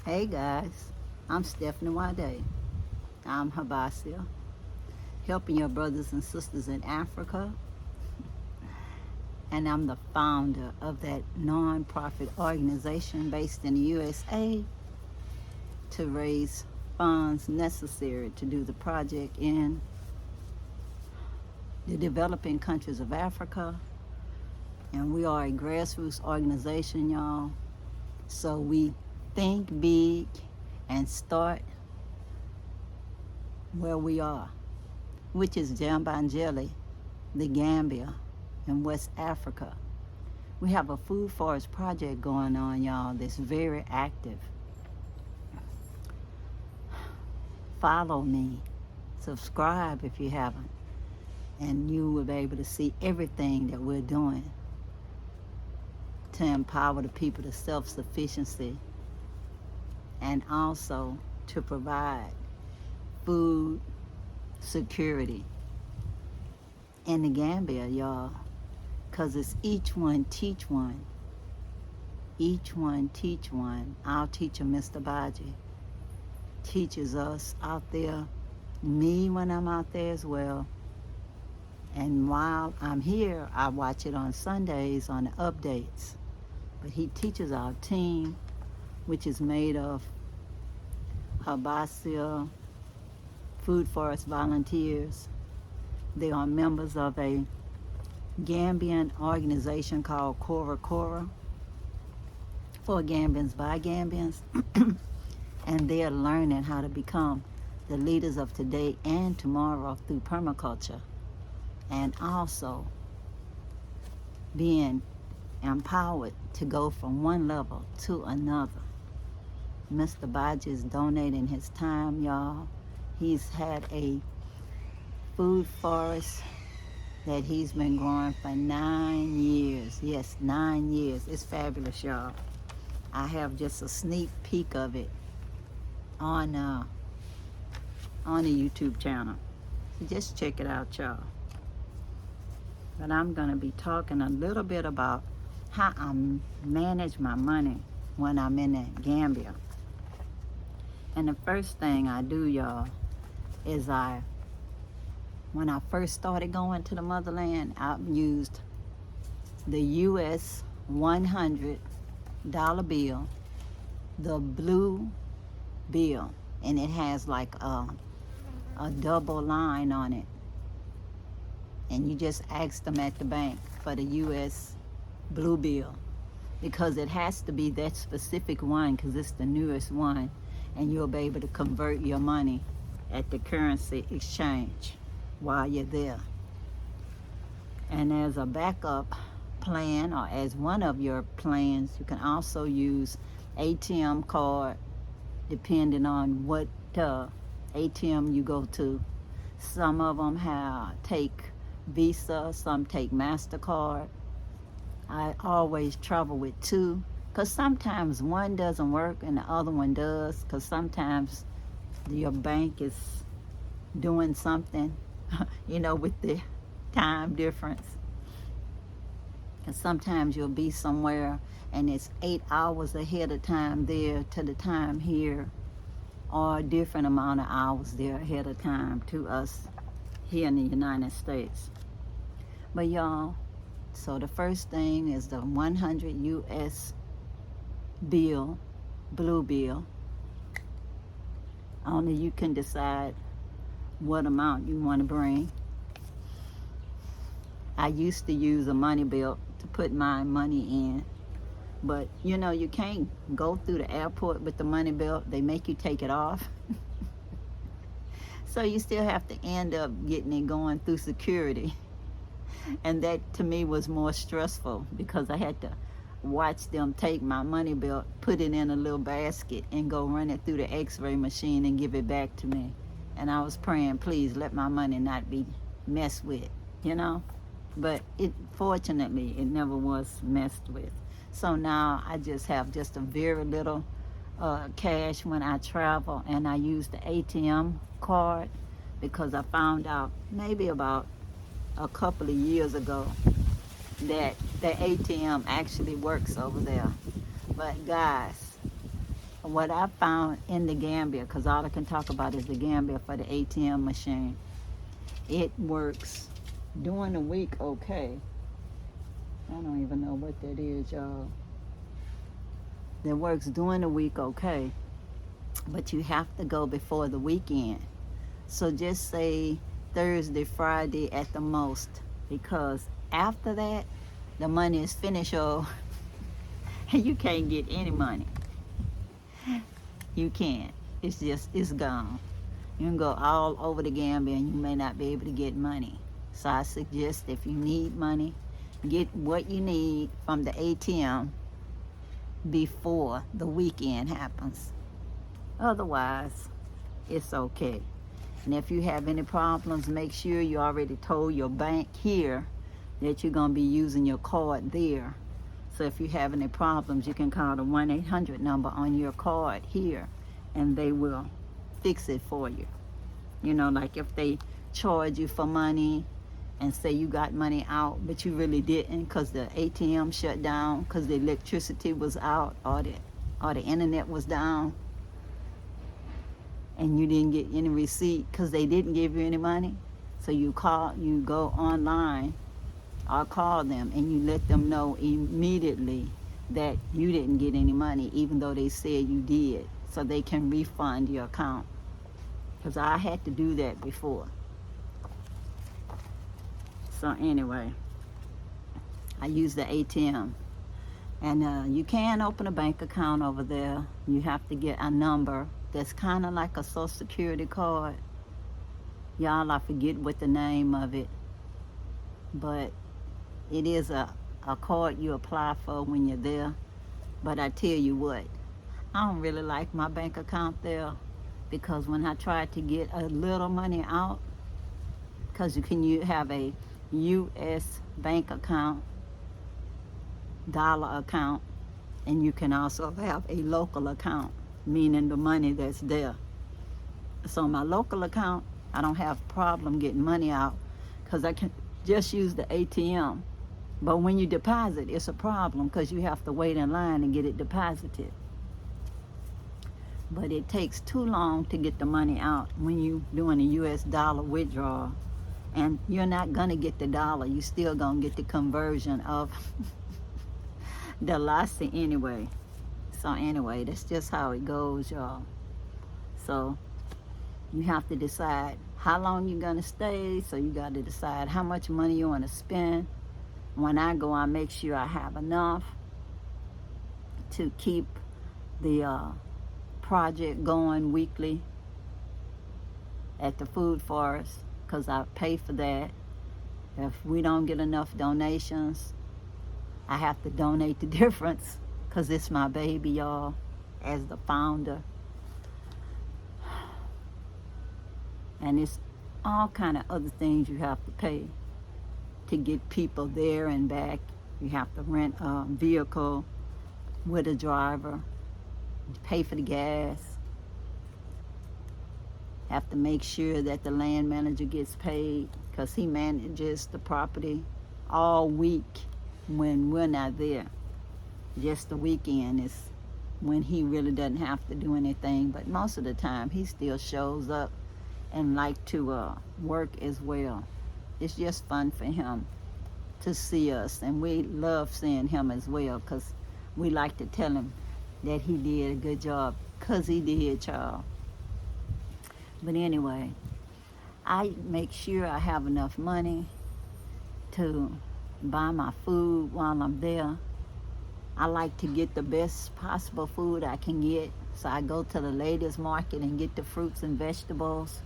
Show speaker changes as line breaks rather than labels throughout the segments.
Hey guys, I'm Stephanie Wade. I'm HYBASIA, helping your brothers and sisters in Africa, and I'm the founder of that non-profit organization based in the USA to raise funds necessary to do the project in the developing countries of Africa. And we are a grassroots organization, y'all. So we think big and start where we are, which is Jambanjeli, the Gambia, in West Africa. We have a food forest project going on, y'all, that's very active. Follow me, subscribe if you haven't, and you will be able to see everything that we're doing to empower the people to self-sufficiency and also to provide food security in the Gambia, y'all, because it's each one teach one. Each one teach one. Our teacher, Mr. Baji, teaches us out there, me when I'm out there as well. And while I'm here, I watch it on Sundays on the updates. But he teaches our team, which is made of HYBASIA Food Forest volunteers. They are members of a Gambian organization called Kora Kora, for Gambians by Gambians. And they are learning how to become the leaders of today and tomorrow through permaculture, and also being empowered to go from one level to another. Mr. Baji is donating his time, y'all. He's had a food forest that he's been growing for 9 years. Yes, 9 years. It's fabulous, y'all. I have just a sneak peek of it on the YouTube channel. So just check it out, y'all. But I'm going to be talking a little bit about how I manage my money when I'm in the Gambia. And the first thing I do, y'all, is when I first started going to the motherland, I used the US $100 bill, the blue bill, and it has like a double line on it. And you just ask them at the bank for the US blue bill, because it has to be that specific one because it's the newest one, and you'll be able to convert your money at the currency exchange while you're there. And as a backup plan, or as one of your plans, you can also use ATM card depending on what ATM you go to. Some of them take Visa, some take MasterCard. I always travel with two, because sometimes one doesn't work and the other one does, because sometimes your bank is doing something, with the time difference. And sometimes you'll be somewhere and it's 8 hours ahead of time there to the time here, or a different amount of hours there ahead of time to us here in the United States. But y'all, so the first thing is the 100 US bill, blue bill. Only you can decide what amount you want to bring. I used to use a money belt to put my money in, but you can't go through the airport with the money belt. They make you take it off. So you still have to end up getting it going through security. And that to me was more stressful, because I had to watch them take my money belt, put it in a little basket, and go run it through the x-ray machine and give it back to me. And I was praying, please let my money not be messed with, But fortunately, it never was messed with. So now I just have just a very little cash when I travel, and I use the ATM card, because I found out maybe about a couple of years ago that the ATM actually works over there. But guys, what I found in the Gambia, because all I can talk about is the Gambia for the ATM machine. It works during the week okay. I don't even know what that is, y'all. It works during the week okay, but you have to go before the weekend. So just say Thursday, Friday at the most, because after that, the money is finished, y'all, and you can't get any money. You can't. It's gone. You can go all over the Gambia and you may not be able to get money. So I suggest if you need money, get what you need from the ATM before the weekend happens. Otherwise, it's okay. And if you have any problems, make sure you already told your bank here that you're going to be using your card there. So if you have any problems, you can call the 1-800 number on your card here, and they will fix it for you. You know, like if they charge you for money and say you got money out, but you really didn't because the ATM shut down because the electricity was out or the internet was down, and you didn't get any receipt because they didn't give you any money. So you go online or call them and you let them know immediately that you didn't get any money, even though they said you did, so they can refund your account. Because I had to do that before. So anyway, I use the ATM. And you can open a bank account over there. You have to get a number that's kind of like a Social Security card. Y'all, I forget what the name of it. But it is a card you apply for when you're there. But I tell you what, I don't really like my bank account there, because when I tried to get a little money out, because you have a U.S. bank account, dollar account, and you can also have a local account, meaning the money that's there. So my local account, I don't have a problem getting money out because I can just use the ATM. But when you deposit, it's a problem because you have to wait in line and get it deposited. But it takes too long to get the money out when you're doing a U.S. dollar withdrawal. And you're not going to get the dollar. You're still going to get the conversion of the lassie anyway. So anyway, that's just how it goes, y'all. So you have to decide how long you're going to stay. So you got to decide how much money you want to spend. When I go, I make sure I have enough to keep the project going weekly at the Food Forest, because I pay for that. If we don't get enough donations, I have to donate the difference, because it's my baby, y'all, as the founder. And it's all kind of other things you have to pay to get people there and back. You have to rent a vehicle with a driver, pay for the gas, have to make sure that the land manager gets paid, because he manages the property all week when we're not there. Just the weekend is when he really doesn't have to do anything, but most of the time he still shows up and like to work as well. It's just fun for him to see us, and we love seeing him as well, because we like to tell him that he did a good job, because he did, y'all. But anyway, I make sure I have enough money to buy my food while I'm there. I like to get the best possible food I can get, so I go to the ladies' market and get the fruits and vegetables.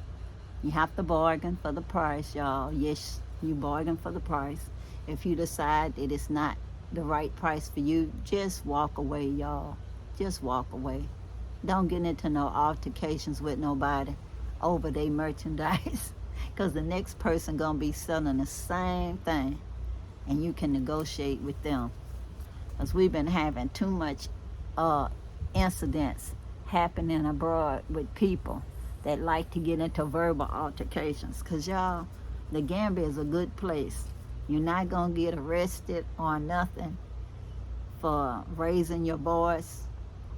You have to bargain for the price, y'all. Yes, you bargain for the price. If you decide that it's not the right price for you, just walk away, y'all. Just walk away. Don't get into no altercations with nobody over their merchandise, because the next person gonna be selling the same thing, and you can negotiate with them. Because we've been having too much incidents happening abroad with people that like to get into verbal altercations. Because y'all, the Gambia is a good place. You're not gonna get arrested or nothing for raising your voice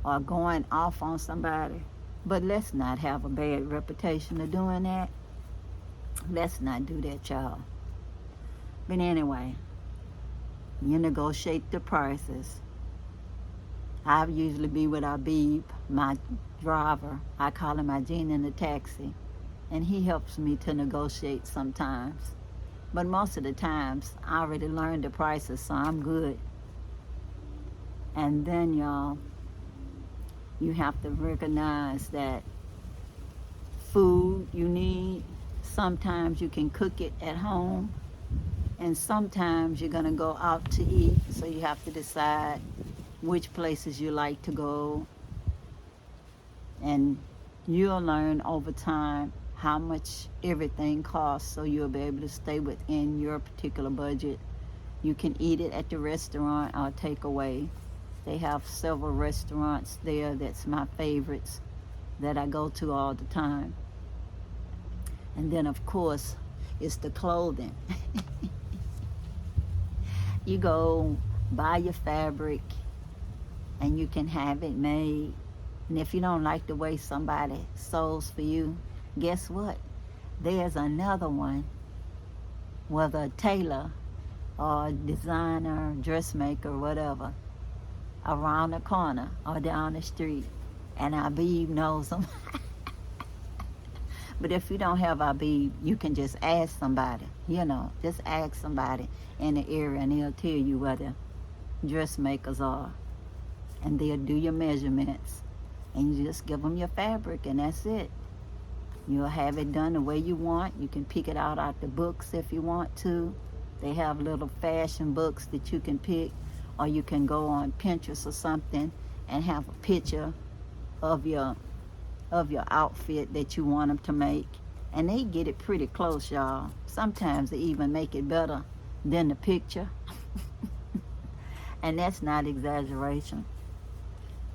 or going off on somebody. But let's not have a bad reputation of doing that. Let's not do that, y'all. But anyway, you negotiate the prices. I usually be with Habib, my driver. I call him my genie in the taxi. And he helps me to negotiate sometimes. But most of the times, I already learned the prices, so I'm good. And then, y'all, you have to recognize that food you need, sometimes you can cook it at home, and sometimes you're going to go out to eat, so you have to decide which places you like to go. And you'll learn over time how much everything costs, so you'll be able to stay within your particular budget. You can eat it at the restaurant or take away. They have several restaurants there that's my favorites that I go to all the time. And then, of course, it's the clothing. You go buy your fabric and you can have it made. And if you don't like the way somebody sews for you, guess what? There's another one, whether a tailor or a designer, dressmaker, whatever, around the corner or down the street. And Habib knows them. But if you don't have Habib, you can just ask somebody, just ask somebody in the area and they'll tell you where the dressmakers are. And they'll do your measurements. And you just give them your fabric and that's it. You'll have it done the way you want. You can pick it out the books if you want to. They have little fashion books that you can pick. Or you can go on Pinterest or something and have a picture of your outfit that you want them to make. And they get it pretty close, y'all. Sometimes they even make it better than the picture. And that's not exaggeration.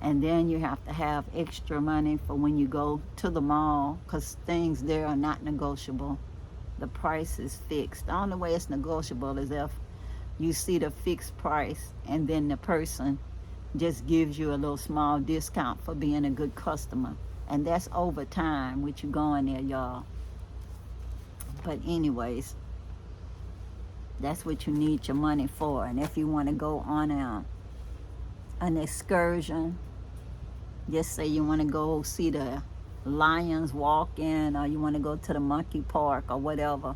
And then you have to have extra money for when you go to the mall, because things there are not negotiable. The price is fixed. The only way it's negotiable is if you see the fixed price and then the person just gives you a little small discount for being a good customer. And that's over time with you going there, y'all. But anyways, that's what you need your money for. And if you want to go on an excursion, just say you want to go see the lions walk in, or you want to go to the monkey park or whatever,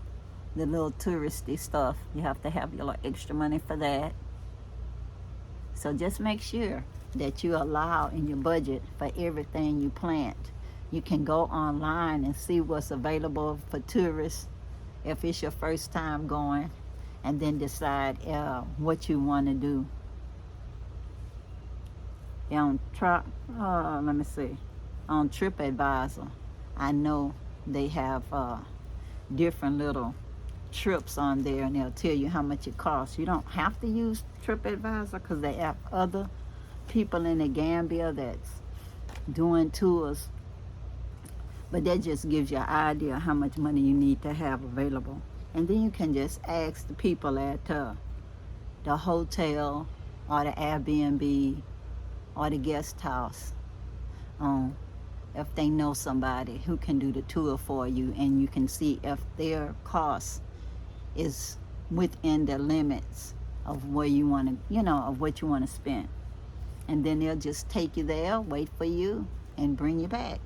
the little touristy stuff, you have to have your little extra money for that. So just make sure that you allow in your budget for everything you plant. You can go online and see what's available for tourists if it's your first time going, and then decide what you want to do. On TripAdvisor, I know they have different little trips on there, and they'll tell you how much it costs. You don't have to use TripAdvisor because they have other people in the Gambia that's doing tours, but that just gives you an idea how much money you need to have available. And then you can just ask the people at the hotel or the Airbnb or the guest house if they know somebody who can do the tour for you, and you can see if their cost is within the limits of where you want to, of what you want to spend. And then they'll just take you there, wait for you, and bring you back.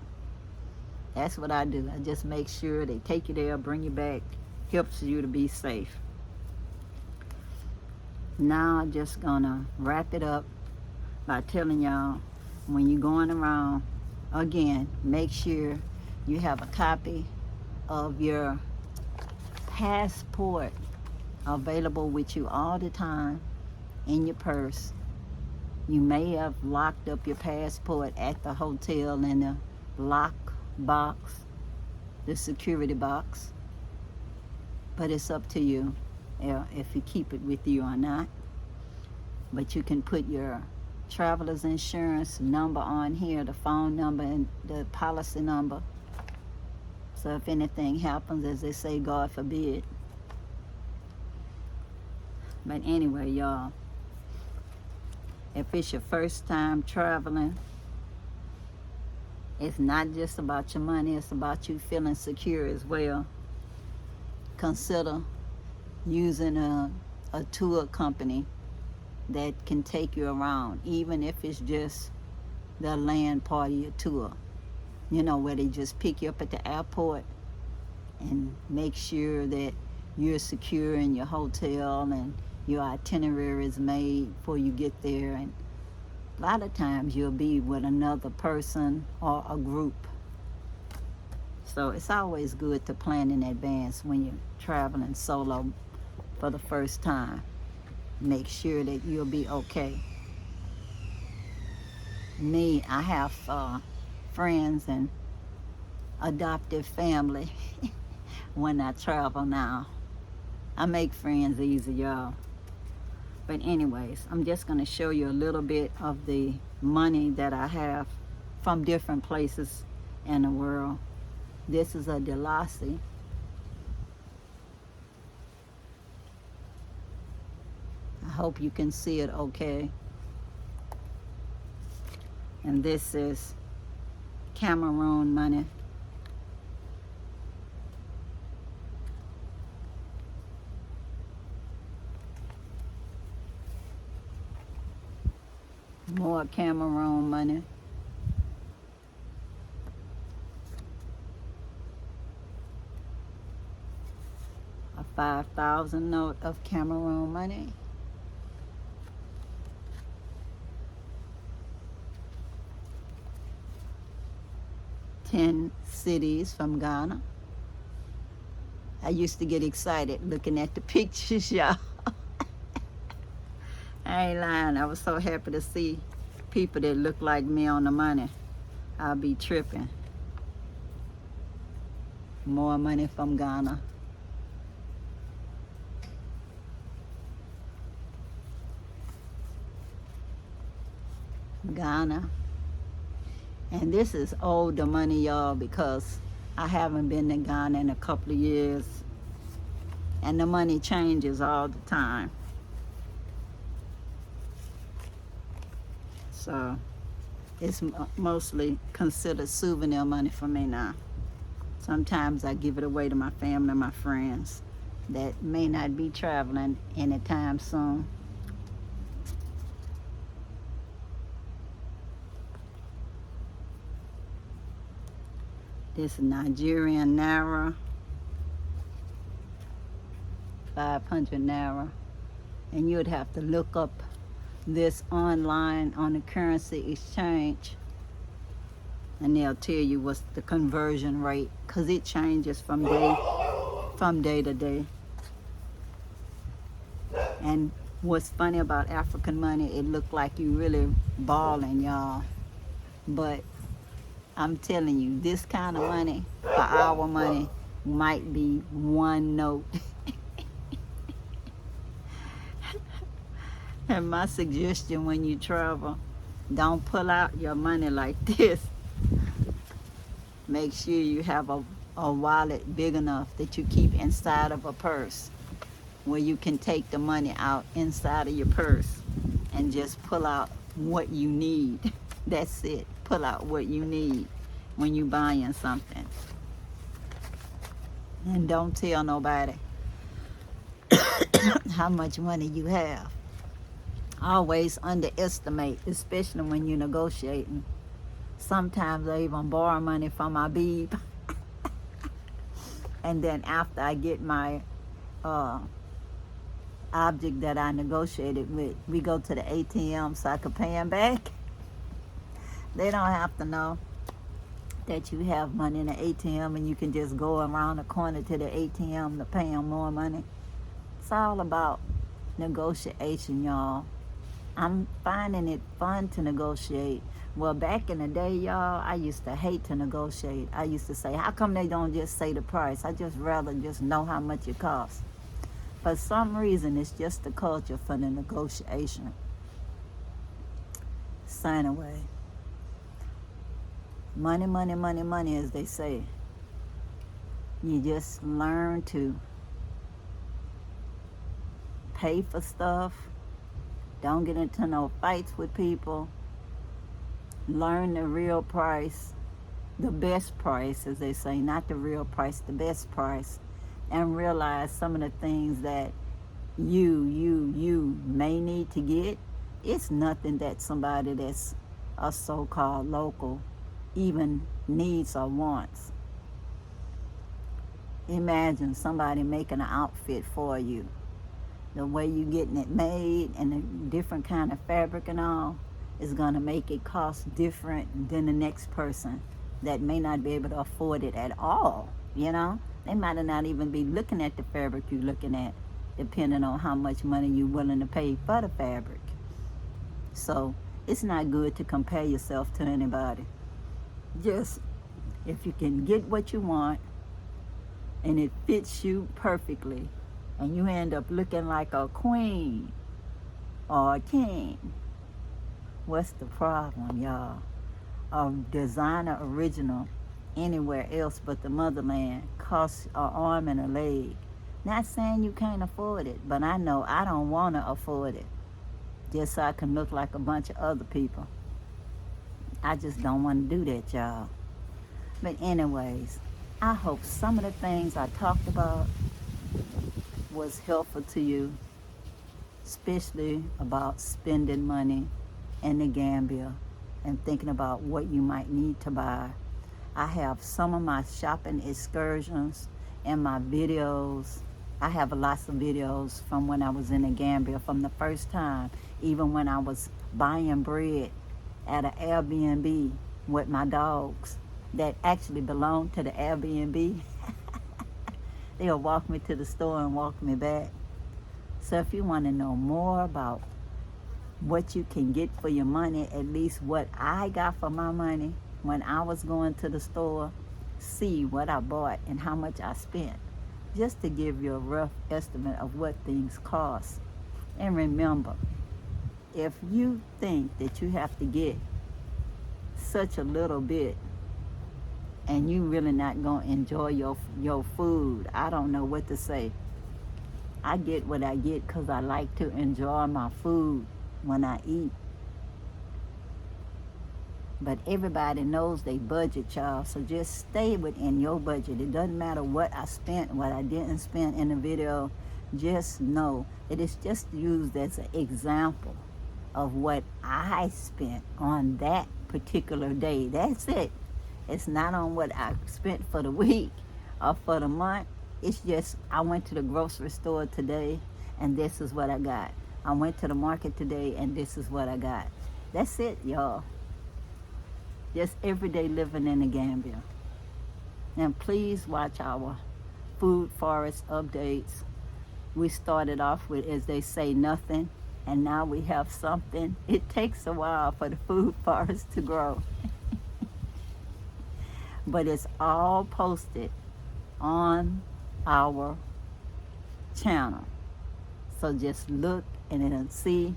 That's what I do. I just make sure they take you there, bring you back, helps you to be safe. Now I'm just gonna wrap it up by telling y'all, when you're going around, again, make sure you have a copy of your passport available with you all the time in your purse. You may have locked up your passport at the hotel in the lock box, the security box, but it's up to you if you keep it with you or not. But you can put your traveler's insurance number on here, the phone number and the policy number, so if anything happens, as they say, God forbid. But anyway, y'all, if it's your first time traveling, It's not just about your money, it's about you feeling secure as well. Consider using a tour company that can take you around, even if it's just the land part of your tour. You know, where they just pick you up at the airport and make sure that you're secure in your hotel and your itinerary is made before you get there. And a lot of times you'll be with another person or a group. So it's always good to plan in advance when you're traveling solo for the first time. Make sure that you'll be okay. Me, I have friends and adoptive family when I travel now. I make friends easy, y'all. But anyways, I'm just going to show you a little bit of the money that I have from different places in the world. This is a Delasi. I hope you can see it okay. And this is Cameroon money. More Cameroon money. A 5,000 note of Cameroon money. Ten cities from Ghana. I used to get excited looking at the pictures, y'all. I ain't lying. I was so happy to see people that look like me on the money. I'll be tripping. More money from Ghana. Ghana. And this is older money, y'all, because I haven't been to Ghana in a couple of years. And the money changes all the time. So it's mostly considered souvenir money for me now. Sometimes I give it away to my family and my friends that may not be traveling anytime soon. This is Nigerian Naira, 500 Naira. And you would have to look up this online on the currency exchange and they'll tell you what's the conversion rate, because it changes from day to day. And what's funny about African money, it look like you really balling, y'all, but I'm telling you, this kind of money, for our money, might be one note. And my suggestion when you travel, don't pull out your money like this. Make sure you have a wallet big enough that you keep inside of a purse, where you can take the money out inside of your purse and just pull out what you need. That's it. Pull out what you need when you buying something. And don't tell nobody how much money you have. Always underestimate, especially when you're negotiating. Sometimes I even borrow money from my beeb. And then after I get my object that I negotiated with, we go to the ATM so I can pay them back. They don't have to know that you have money in the ATM and you can just go around the corner to the ATM to pay them more money. It's all about negotiation, y'all. I'm finding it fun to negotiate. Well, back in the day, y'all, I used to hate to negotiate. I used to say, how come they don't just say the price? I just rather just know how much it costs. For some reason, it's just the culture for the negotiation. So anyway, money, money, money, money, as they say. You just learn to pay for stuff. Don't get into no fights with people. Learn the real price. the best price, as they say, not the real price, the best price, and realize some of the things that you may need to get. It's nothing that somebody that's a so-called local even needs or wants. Imagine somebody making an outfit for you. The way you getting it made and the different kind of fabric and all is going to make it cost different than the next person that may not be able to afford it at all. You know, they might not even be looking at the fabric you're looking at, depending on how much money you're willing to pay for the fabric. So it's not good to compare yourself to anybody. Just if you can get what you want and it fits you perfectly, and you end up looking like a queen or a king, what's the problem, y'all? A designer original anywhere else but the motherland costs an arm and a leg. Not saying you can't afford it, but I know I don't want to afford it just so I can look like a bunch of other people. I just don't want to do that, y'all. But anyways, I hope some of the things I talked about was helpful to you, especially about spending money in the Gambia and thinking about what you might need to buy. I have some of my shopping excursions and my videos. I have lots of videos from when I was in the Gambia, from the first time, even when I was buying bread at an Airbnb with my dogs that actually belonged to the Airbnb. They'll walk me to the store and walk me back. So if you want to know more about what you can get for your money, at least what I got for my money when I was going to the store, see what I bought and how much I spent, just to give you a rough estimate of what things cost. And remember, if you think that you have to get such a little bit and you really not gonna enjoy your food, I don't know what to say. I get what I get because I like to enjoy my food when I eat. But everybody knows they budget, y'all, so just stay within your budget. It doesn't matter what I spent, what I didn't spend in the video. Just know that it's just used as an example of what I spent on that particular day. That's it. It's not on what I spent for the week or for the month. It's just, I went to the grocery store today and this is what I got. I went to the market today and this is what I got. That's it, y'all. Just everyday living in the Gambia. And please watch our Food Forest updates. We started off with, as they say, nothing, and now we have something. It takes a while for the Food Forest to grow. But it's all posted on our channel. So just look and then see.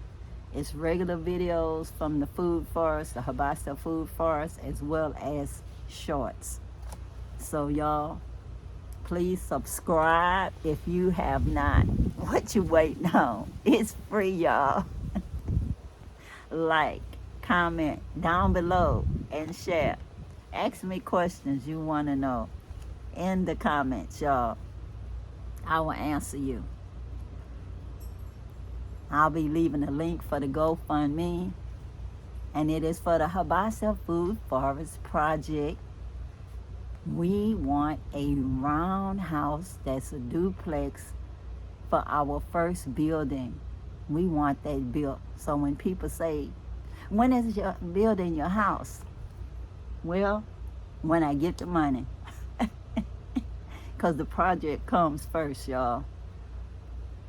It's regular videos from the Food Forest, the HYBASIA Food Forest, as well as shorts. So y'all, please subscribe if you have not. What you waiting on? It's free, y'all. Like, comment down below, and share. Ask me questions you want to know in the comments, y'all. I will answer you. I'll be leaving a link for the GoFundMe, and it is for the HYBASIA Food Forest project. We want a round house that's a duplex for our first building. We want that built. So when people say, when is your building your house? Well, when I get the money. Because the project comes first, y'all.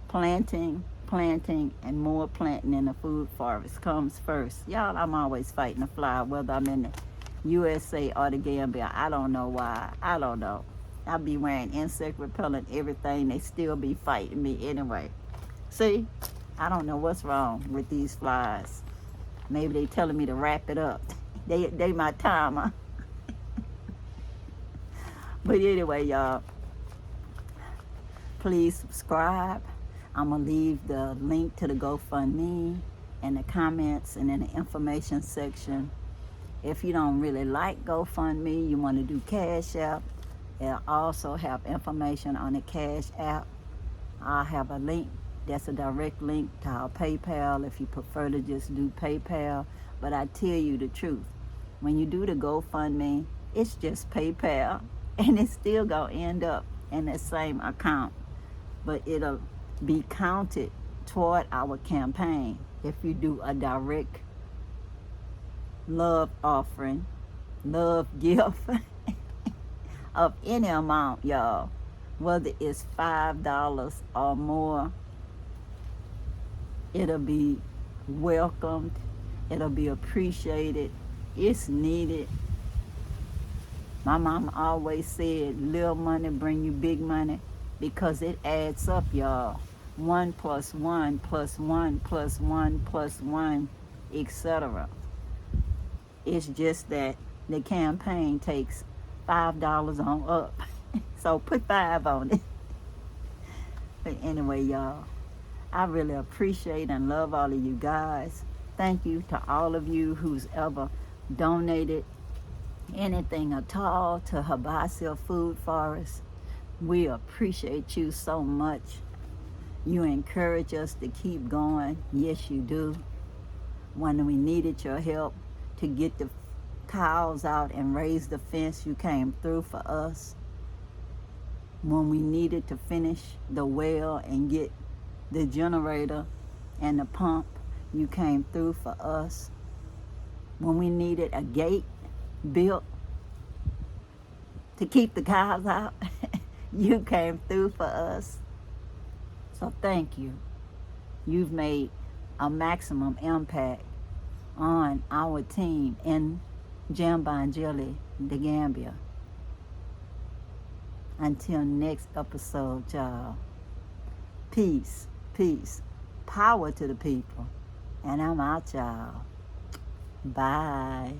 Planting, and more planting in the food forest comes first. Y'all, I'm always fighting a fly, whether I'm in the USA or the Gambia. I don't know why. I don't know. I be wearing insect repellent, everything. They still be fighting me anyway. See, I don't know what's wrong with these flies. Maybe they telling me to wrap it up. They my timer. But anyway, y'all, please subscribe. I'm going to leave the link to the GoFundMe in the comments and in the information section. If you don't really like GoFundMe, you want to do Cash App, it'll also have information on the Cash App. I'll have a link. That's a direct link to our PayPal if you prefer to just do PayPal. But I tell you the truth, when you do the GoFundMe, it's just PayPal, and it's still going to end up in the same account. But it'll be counted toward our campaign if you do a direct love offering, love gift of any amount, y'all. Whether it's $5 or more, it'll be welcomed. It'll be appreciated. It's needed. My mama always said, little money bring you big money, because it adds up, y'all. 1 + 1 + 1 + 1 + 1, etc. It's just that the campaign takes $5 on up. So put 5 on it. But anyway, y'all, I really appreciate and love all of you guys. Thank you to all of you who's ever donated anything at all to HYBASIA Food Forest. We appreciate you so much. You encourage us to keep going. Yes, you do. When we needed your help to get the cows out and raise the fence, you came through for us. When we needed to finish the well and get the generator and the pump, you came through for us. When we needed a gate built to keep the cows out, you came through for us. So thank you. You've made a maximum impact on our team in Angelou, the Gambia. Until next episode, y'all. Peace, peace, power to the people. And I'm out, y'all. Bye.